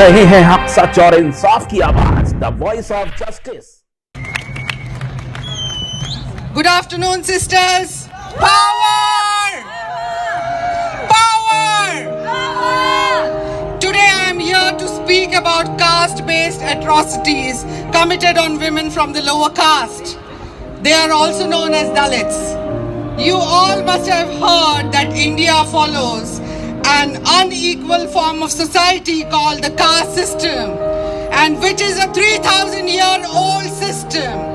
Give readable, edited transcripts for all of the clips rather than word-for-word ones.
रहे हैं हक सच और इंसाफ की आवाज, the voice of justice. Good afternoon, sisters. Power! Power! Today I am here to speak about caste-based atrocities committed on women from the lower caste. They are also known as Dalits. You all must have heard that India follows an unequal form of society called the caste system, and which is a 3,000-year-old system.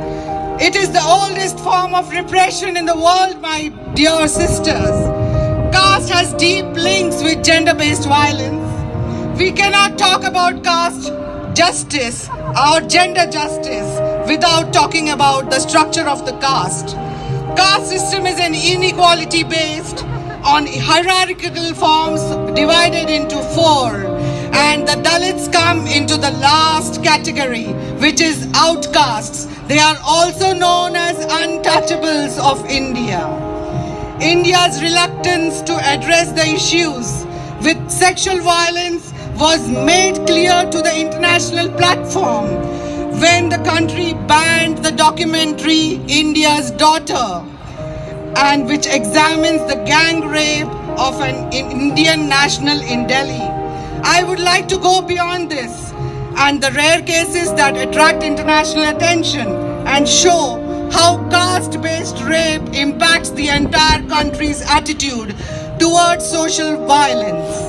It is the oldest form of repression in the world, my dear sisters. Caste has deep links with gender-based violence. We cannot talk about caste justice or gender justice without talking about the structure of the caste. Caste system is an inequality based on hierarchical forms divided into four, and the Dalits come into the last category, which is outcasts. They are also known as untouchables of India. India's reluctance to address the issues with sexual violence was made clear to the international platform when the country banned the documentary India's Daughter, and which examines the gang rape of an Indian national in Delhi. I would like to go beyond this and the rare cases that attract international attention and show how caste-based rape impacts the entire country's attitude towards social violence.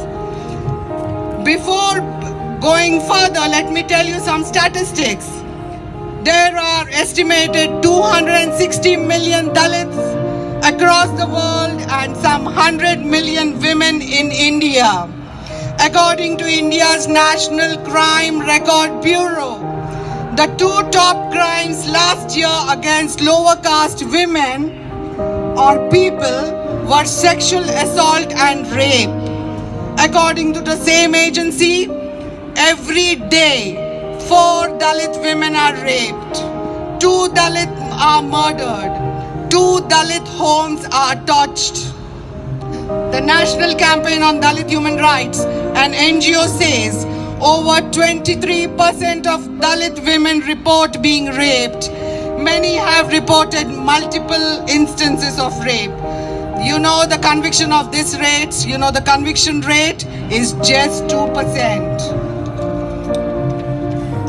Before going further, let me tell you some statistics. There are estimated 260 million Dalits across the world and some 100 million women in India. According to India's National Crime Record Bureau, the two top crimes last year against lower caste women or people were sexual assault and rape. According to the same agency, every day 4 Dalit women are raped, 2 Dalit are murdered, 2 Dalit homes are touched. The National Campaign on Dalit Human Rights, an NGO, says over 23% of Dalit women report being raped. Many have reported multiple instances of rape. You know the conviction of this rate, the conviction rate is just 2%.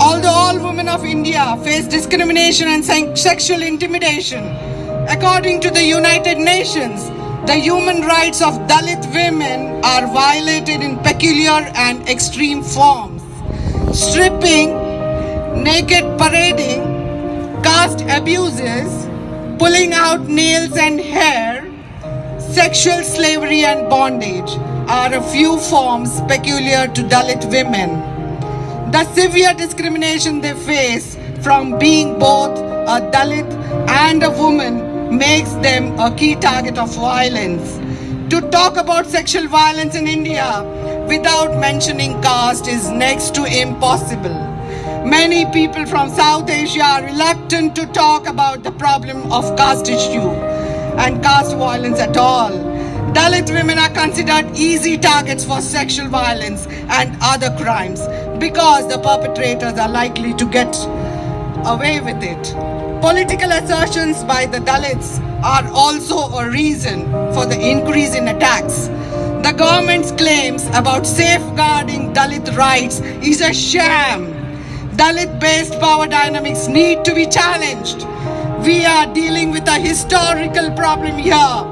Although all women of India face discrimination and sexual intimidation, according to the United Nations, the human rights of Dalit women are violated in peculiar and extreme forms. Stripping, naked parading, caste abuses, pulling out nails and hair, sexual slavery and bondage are a few forms peculiar to Dalit women. The severe discrimination they face from being both a Dalit and a woman makes them a key target of violence. To talk about sexual violence in India without mentioning caste is next to impossible. Many people from South Asia are reluctant to talk about the problem of caste issue and caste violence at all. Dalit women are considered easy targets for sexual violence and other crimes because the perpetrators are likely to get away with it. Political assertions by the Dalits are also a reason for the increase in attacks. The government's claims about safeguarding Dalit rights is a sham. Dalit-based power dynamics need to be challenged. We are dealing with a historical problem here.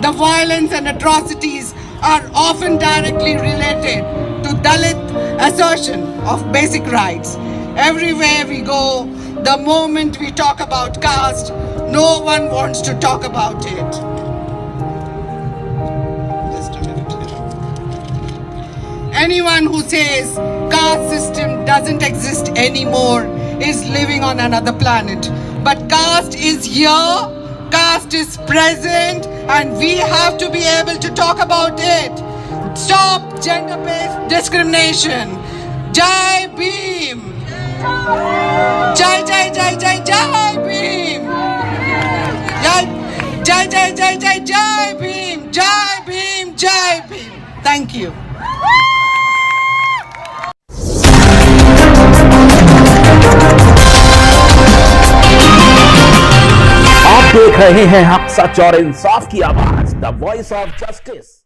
The violence and atrocities are often directly related to Dalit assertion of basic rights. Everywhere we go, the moment we talk about caste, no one wants to talk about it. Just a minute here. Anyone who says caste system doesn't exist anymore is living on another planet. But caste is here, caste is present, and we have to be able to talk about it. Stop gender-based discrimination. Jai Bhim! Jai Jai Jai Jai Jai Bhim! Jai Jai Jai Jai Jai Jai Bhim! Jai Bhim! Jai Bhim! Thank you. देख रहे हैं आप सच और इंसाफ की आवाज, the voice of justice.